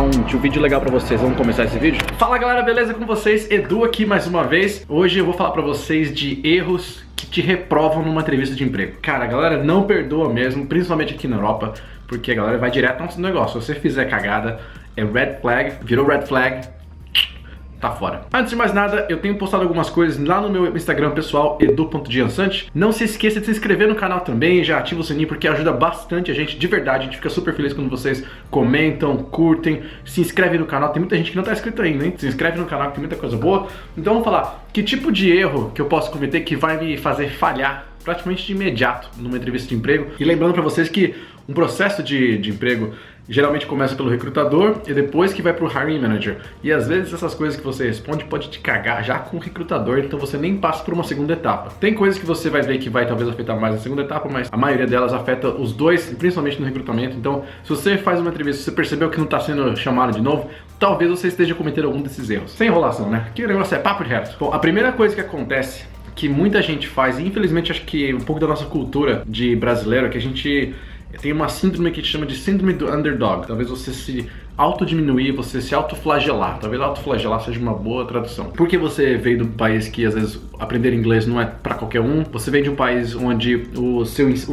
um vídeo legal pra vocês. Vamos começar esse vídeo? Fala galera, beleza com vocês? Edu aqui mais uma vez. Hoje eu vou falar pra vocês de erros que te reprovam numa entrevista de emprego. Cara, a galera não perdoa mesmo, principalmente aqui na Europa, porque a galera vai direto no negócio. Se você fizer cagada, é red flag, virou red flag, tá fora. Antes de mais nada, eu tenho postado algumas coisas lá no meu Instagram pessoal, edu.diansante. Não se esqueça de se inscrever no canal também, já ativa o sininho porque ajuda bastante a gente, de verdade. A gente fica super feliz quando vocês comentam, curtem, se inscrevem no canal. Tem muita gente que não tá inscrito ainda, hein? Se inscreve no canal que tem muita coisa boa. Então vamos falar, que tipo de erro que eu posso cometer que vai me fazer falhar praticamente de imediato numa entrevista de emprego. E lembrando pra vocês que um processo de emprego geralmente começa pelo recrutador e depois que vai pro hiring manager. E às vezes essas coisas que você responde pode te cagar já com o recrutador, então você nem passa por uma segunda etapa. Tem coisas que você vai ver que vai talvez afetar mais a segunda etapa, mas a maioria delas afeta os dois, principalmente no recrutamento. Então, se você faz uma entrevista e você percebeu que não está sendo chamado de novo, talvez você esteja cometendo algum desses erros. Sem enrolação, né? Que negócio é papo reto. Bom, a primeira coisa que acontece, que muita gente faz, e infelizmente acho que um pouco da nossa cultura de brasileiro, é que a gente tem uma síndrome que a gente chama de síndrome do underdog. Talvez você se autodiminuir, você se autoflagelar. Talvez autoflagelar seja uma boa tradução. Porque você veio do país que às vezes aprender inglês não é pra qualquer um. Você vem de um país onde o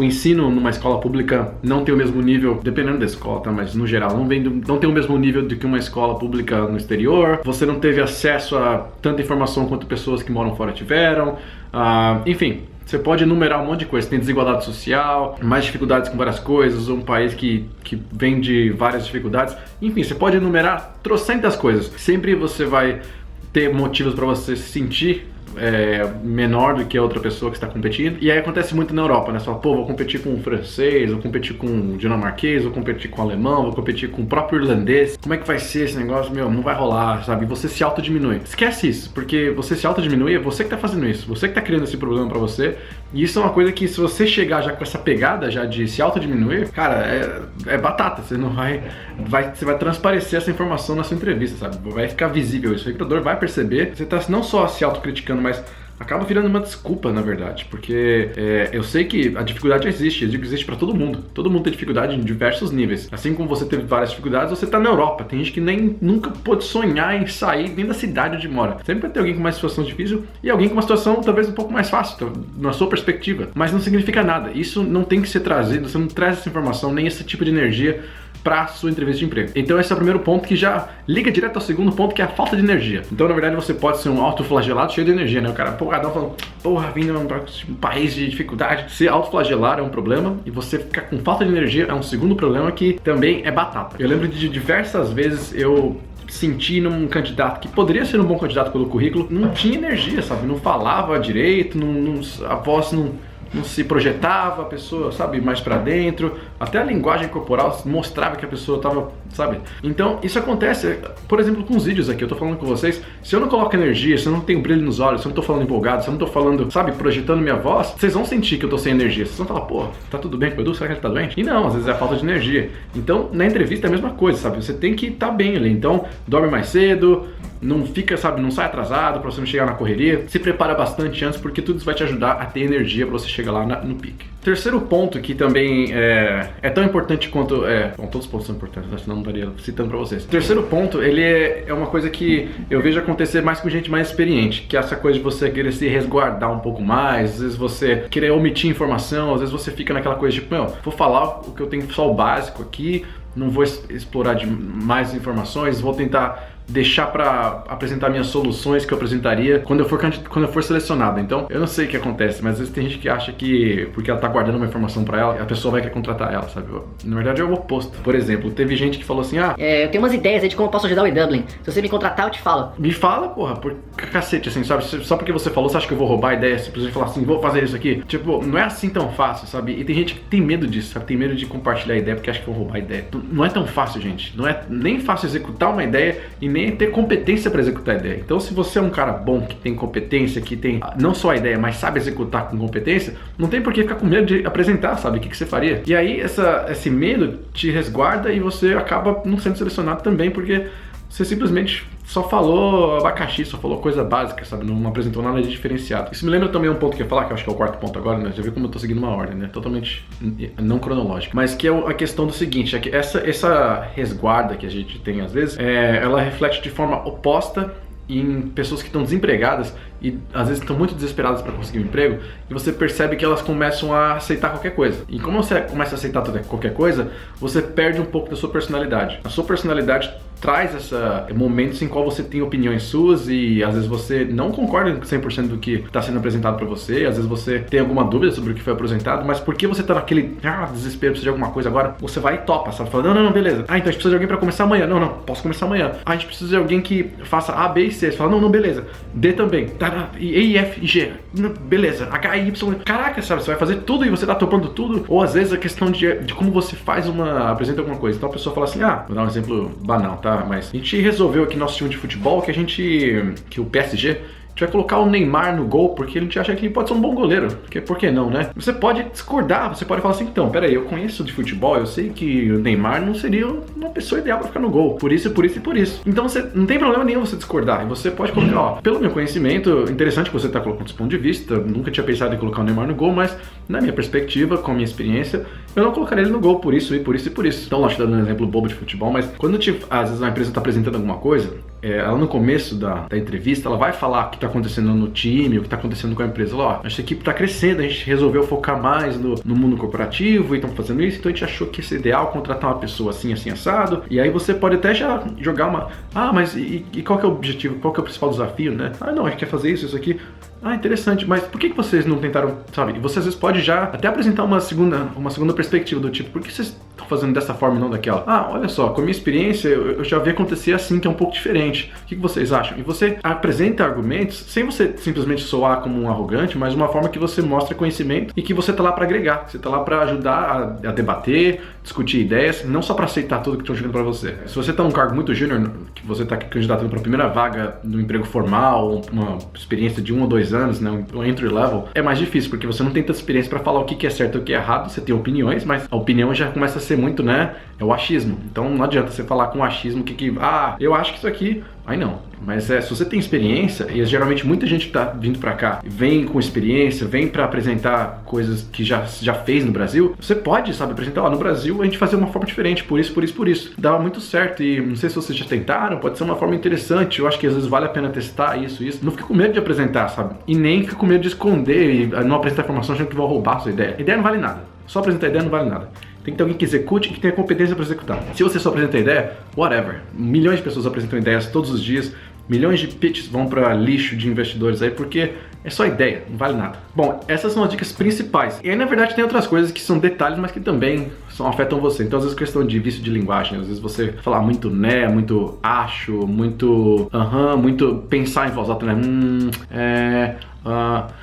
ensino numa escola pública não tem o mesmo nível, dependendo da escola, tá? Mas no geral, não tem o mesmo nível do que uma escola pública no exterior. Você não teve acesso a tanta informação quanto pessoas que moram fora tiveram. Enfim, você pode enumerar um monte de coisas. Tem desigualdade social, mais dificuldades com várias coisas, um país que vem de várias dificuldades. Enfim, você pode enumerar trocentas coisas. Sempre você vai ter motivos para você se sentir menor do que a outra pessoa que está competindo. E aí acontece muito na Europa, né? Você fala, pô, vou competir com o francês, vou competir com o dinamarquês, vou competir com o alemão, vou competir com o próprio irlandês. Como é que vai ser esse negócio? Meu, não vai rolar, sabe? Você se autodiminui. Esquece isso, porque você se autodiminui, é você que tá fazendo isso, você que tá criando esse problema pra você. E isso é uma coisa que, se você chegar já com essa pegada já de se autodiminuir, cara, é batata. Você não você vai transparecer essa informação na sua entrevista, sabe? Vai ficar visível isso. O recrutador vai perceber. Você tá não só se autocriticando, mas acaba virando uma desculpa, na verdade, porque eu sei que a dificuldade existe para todo mundo. Todo mundo tem dificuldade em diversos níveis. Assim como você teve várias dificuldades, você tá na Europa. Tem gente que nunca pôde sonhar em sair nem da cidade onde mora. Sempre vai ter alguém com uma situação difícil e alguém com uma situação talvez um pouco mais fácil, na sua perspectiva. Mas não significa nada. Isso não tem que ser trazido, você não traz essa informação, nem esse tipo de energia para sua entrevista de emprego. Então esse é o primeiro ponto que já liga direto ao segundo ponto, que é a falta de energia. Então, na verdade, você pode ser um autoflagelado cheio de energia, né? O cara empolgadão falando, porra, vindo para um país de dificuldade. Se autoflagelar é um problema e você ficar com falta de energia é um segundo problema que também é batata. Eu lembro de diversas vezes eu senti num candidato que poderia ser um bom candidato pelo currículo, não tinha energia, sabe? Não falava direito, a voz não se projetava, a pessoa, sabe, mais pra dentro, até a linguagem corporal mostrava que a pessoa tava, sabe? Então, isso acontece, por exemplo, com os vídeos aqui, eu tô falando com vocês, se eu não coloco energia, se eu não tenho brilho nos olhos, se eu não tô falando empolgado, se eu não tô falando, sabe, projetando minha voz, vocês vão sentir que eu tô sem energia, vocês vão falar, pô, tá tudo bem com o Edu, será que ele tá doente? E não, às vezes é a falta de energia. Então, na entrevista é a mesma coisa, sabe, você tem que estar bem ali, então, dorme mais cedo, não fica, sabe, não sai atrasado pra você não chegar na correria, se prepara bastante antes, porque tudo isso vai te ajudar a ter energia pra você chegar lá no pique. Terceiro ponto que também é tão importante quanto... Bom, todos os pontos são importantes, senão não estaria citando pra vocês. O terceiro ponto, ele é uma coisa que eu vejo acontecer mais com gente mais experiente, que é essa coisa de você querer se resguardar um pouco mais, às vezes você querer omitir informação, às vezes você fica naquela coisa de, meu, vou falar o que eu tenho só o básico aqui, não vou explorar de mais informações, vou tentar deixar para apresentar minhas soluções que eu apresentaria quando eu for selecionado. Então, eu não sei o que acontece, mas às vezes tem gente que acha que porque ela tá guardando uma informação para ela, a pessoa vai querer contratar ela, sabe? Na verdade é o oposto. Por exemplo, teve gente que falou assim, eu tenho umas ideias aí de como eu posso ajudar o E-Dublin. Se você me contratar, eu te falo. Me fala, porra, por cacete, assim, sabe? Só porque você falou, você acha que eu vou roubar a ideia, simplesmente falar assim, vou fazer isso aqui? Tipo, não é assim tão fácil, sabe? E tem gente que tem medo disso, sabe? Tem medo de compartilhar a ideia porque acha que vou roubar a ideia. Não é tão fácil, gente. Não é nem fácil executar uma ideia e nem ter competência para executar a ideia. Então, se você é um cara bom, que tem competência, que tem não só a ideia, mas sabe executar com competência, não tem por que ficar com medo de apresentar, sabe? O que você faria? E aí, esse medo te resguarda e você acaba não sendo selecionado também, porque você simplesmente só falou abacaxi, só falou coisa básica, sabe? Não apresentou nada de diferenciado. Isso me lembra também um ponto que eu ia falar, que eu acho que é o quarto ponto agora, né? Já viu como eu tô seguindo uma ordem, né? Totalmente não cronológica. Mas que é a questão do seguinte, é que essa resguarda que a gente tem às vezes, ela reflete de forma oposta em pessoas que estão desempregadas e às vezes estão muito desesperadas para conseguir um emprego, e você percebe que elas começam a aceitar qualquer coisa. E como você começa a aceitar qualquer coisa, você perde um pouco da sua personalidade. A sua personalidade traz momentos em qual você tem opiniões suas e às vezes você não concorda 100% do que está sendo apresentado para você, às vezes você tem alguma dúvida sobre o que foi apresentado, mas porque você tá naquele desespero, precisa de alguma coisa agora, você vai e topa, sabe? Fala, não, beleza. Então a gente precisa de alguém para começar amanhã. Não, posso começar amanhã. A gente precisa de alguém que faça A, B e C. Você fala, não, beleza. D também. E, F e G. Beleza. H, I, Y. Caraca, sabe? Você vai fazer tudo e você tá topando tudo. Ou às vezes a questão de como você apresenta alguma coisa. Então a pessoa fala assim, vou dar um exemplo banal, tá? Mas a gente resolveu aqui nosso time de futebol que o PSG, a gente vai colocar o Neymar no gol porque a gente acha que ele pode ser um bom goleiro. Por que não, né? Você pode discordar, você pode falar assim, então, peraí, eu conheço de futebol, eu sei que o Neymar não seria uma pessoa ideal pra ficar no gol. Por isso. Então você não tem problema nenhum você discordar. E você pode colocar, pelo meu conhecimento, interessante que você tá colocando esse ponto de vista, eu nunca tinha pensado em colocar o Neymar no gol, mas na minha perspectiva, com a minha experiência, eu não colocaria ele no gol por isso. Então, lógico, dando um exemplo bobo de futebol, mas quando às vezes a empresa tá apresentando alguma coisa, ela no começo da entrevista, ela vai falar o que está acontecendo no time, o que está acontecendo com a empresa. Essa equipe está crescendo, a gente resolveu focar mais no mundo corporativo e estamos fazendo isso, então a gente achou que esse ideal contratar uma pessoa assim, assim, assado. E aí você pode até já jogar mas e qual que é o objetivo, qual que é o principal desafio, né? Não, a gente quer fazer isso aqui. Interessante, mas por que vocês não tentaram, sabe? E você às vezes pode já até apresentar uma segunda perspectiva do tipo, por que vocês estão fazendo dessa forma e não daquela? Olha só, com a minha experiência, eu já vi acontecer assim, que é um pouco diferente. O que vocês acham? E você apresenta argumentos sem você simplesmente soar como um arrogante, mas uma forma que você mostra conhecimento e que você tá lá para agregar, você tá lá para ajudar a debater, discutir ideias, não só para aceitar tudo que estão jogando para você. Se você tá num cargo muito júnior, que você tá candidatando para a primeira vaga no emprego formal, uma experiência de 1 ou 2 anos, né, um entry level, é mais difícil, porque você não tem tanta experiência para falar o que é certo e o que é errado, você tem opiniões, mas a opinião já começa a ser muito, né, é o achismo. Então não adianta você falar com achismo eu acho que isso aqui, não. Mas se você tem experiência, e geralmente muita gente tá vindo pra cá, vem com experiência, vem pra apresentar coisas que já fez no Brasil, você pode, sabe, apresentar, no Brasil a gente fazia uma forma diferente, por isso. Dava muito certo, e não sei se vocês já tentaram, pode ser uma forma interessante, eu acho que às vezes vale a pena testar isso. Não fique com medo de apresentar, sabe, e nem fique com medo de esconder e não apresentar informação achando que vão roubar a sua ideia. A ideia não vale nada, só apresentar a ideia não vale nada. Tem que ter alguém que execute e que tenha competência para executar. Se você só apresenta a ideia, whatever. Milhões de pessoas apresentam ideias todos os dias, milhões de pitches vão para lixo de investidores aí, porque é só ideia, não vale nada. Bom, essas são as dicas principais. E aí, na verdade, tem outras coisas que são detalhes, mas que também afetam você. Então, às vezes, questão de vício de linguagem. Às vezes você falar muito né, muito acho, muito muito pensar em voz alta, né?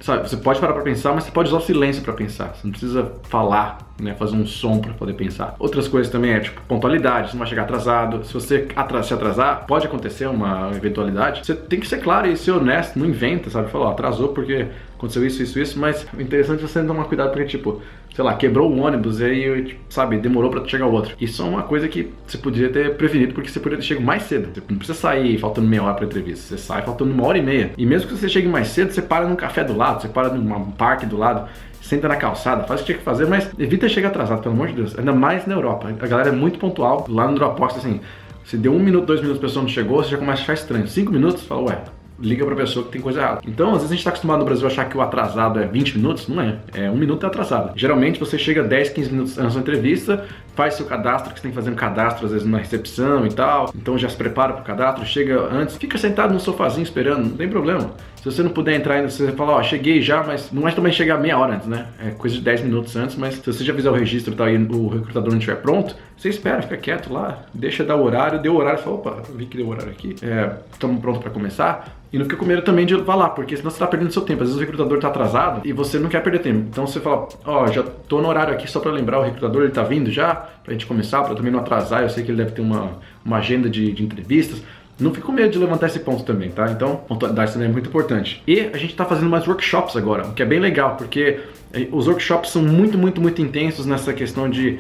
Sabe, você pode parar pra pensar, mas você pode usar o silêncio pra pensar. Você não precisa falar, né, fazer um som pra poder pensar. Outras coisas também tipo pontualidade, você não vai chegar atrasado. Se você se atrasar, pode acontecer uma eventualidade. Você tem que ser claro e ser honesto, não inventa, sabe? Falar, atrasou porque aconteceu isso, mas o interessante é você tomar cuidado porque, sei lá, quebrou o ônibus e aí, sabe, demorou pra chegar o outro. Isso é uma coisa que você poderia ter prevenido, porque você poderia ter chegado mais cedo. Você não precisa sair faltando meia hora pra entrevista, você sai faltando 1h30. E mesmo que você chegue mais cedo, você para num café do lado, você para num parque do lado, senta na calçada, faz o que tinha que fazer, mas evita chegar atrasado, pelo amor de Deus. Ainda mais na Europa. A galera é muito pontual. Lá no Dropbox, assim, se deu 1 minuto, 2 minutos, a pessoa não chegou, você já começa a achar estranho. 5 minutos, fala, liga pra pessoa que tem coisa errada. Então, às vezes a gente tá acostumado no Brasil a achar que o atrasado é 20 minutos, não é. 1 minuto é atrasado. Geralmente você chega 10, 15 minutos antes da entrevista, faz seu cadastro, que você tem que fazer um cadastro às vezes na recepção e tal. Então já se prepara pro cadastro, chega antes, fica sentado no sofazinho esperando, não tem problema. Se você não puder entrar ainda, você fala, cheguei já, mas não é também chegar meia hora antes, né? É coisa de 10 minutos antes, mas se você já fizer o registro e tal, e o recrutador não estiver pronto, você espera, fica quieto lá, deixa dar o horário, deu o horário, fala, opa, vi que deu o horário aqui, estamos prontos para começar. E não fica com medo também de falar, porque senão você tá perdendo seu tempo. Às vezes o recrutador tá atrasado e você não quer perder tempo. Então você fala, já tô no horário aqui só para lembrar o recrutador, ele tá vindo já, pra gente começar, pra também não atrasar. Eu sei que ele deve ter uma agenda de entrevistas. não fique com medo de levantar esse ponto também, tá? Então, pontualidade também é muito importante. E a gente tá fazendo mais workshops agora, o que é bem legal, porque os workshops são muito intensos nessa questão de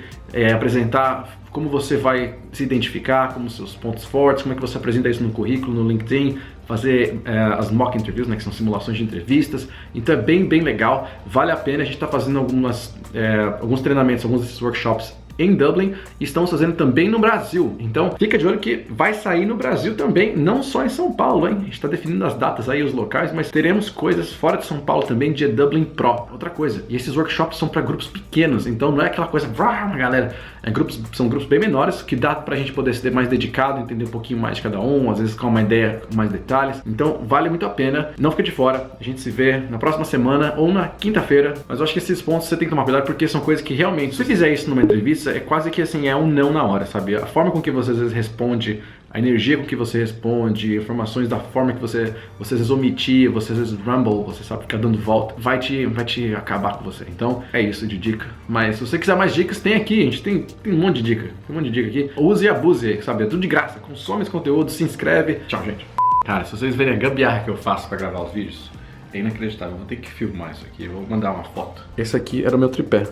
apresentar como você vai se identificar, como seus pontos fortes, como é que você apresenta isso no currículo, no LinkedIn, fazer as mock interviews, né, que são simulações de entrevistas. Então é bem legal, vale a pena. A gente está fazendo alguns treinamentos, alguns desses workshops em Dublin, e estamos fazendo também no Brasil. Então fica de olho que vai sair no Brasil também, não só em São Paulo, hein? A gente está definindo as datas aí, os locais, mas teremos coisas fora de São Paulo também, de Dublin Pro. Outra coisa, e esses workshops são para grupos pequenos, então não é aquela coisa, galera, são grupos bem menores, que dá pra gente poder ser mais dedicado, entender um pouquinho mais de cada um, às vezes com uma ideia com mais detalhes. Então vale muito a pena, não fica de fora. A gente se vê na próxima semana ou na quinta-feira, mas eu acho que esses pontos você tem que tomar cuidado, porque são coisas que realmente, se você fizer isso numa entrevista, é quase que assim, é um não na hora, sabe? A forma com que você às vezes responde, a energia com que você responde, informações da forma que você às vezes omitir, você às vezes rumble, você sabe, ficar dando volta, vai te acabar com você. Então é isso de dica. Mas se você quiser mais dicas, tem aqui, a gente tem um monte de dica, aqui. Use e abuse, sabe? É tudo de graça. Consome esse conteúdo, se inscreve. Tchau, gente. Cara, se vocês verem a gambiarra que eu faço pra gravar os vídeos, é inacreditável. Eu vou ter que filmar isso aqui, eu vou mandar uma foto. Esse aqui era o meu tripé.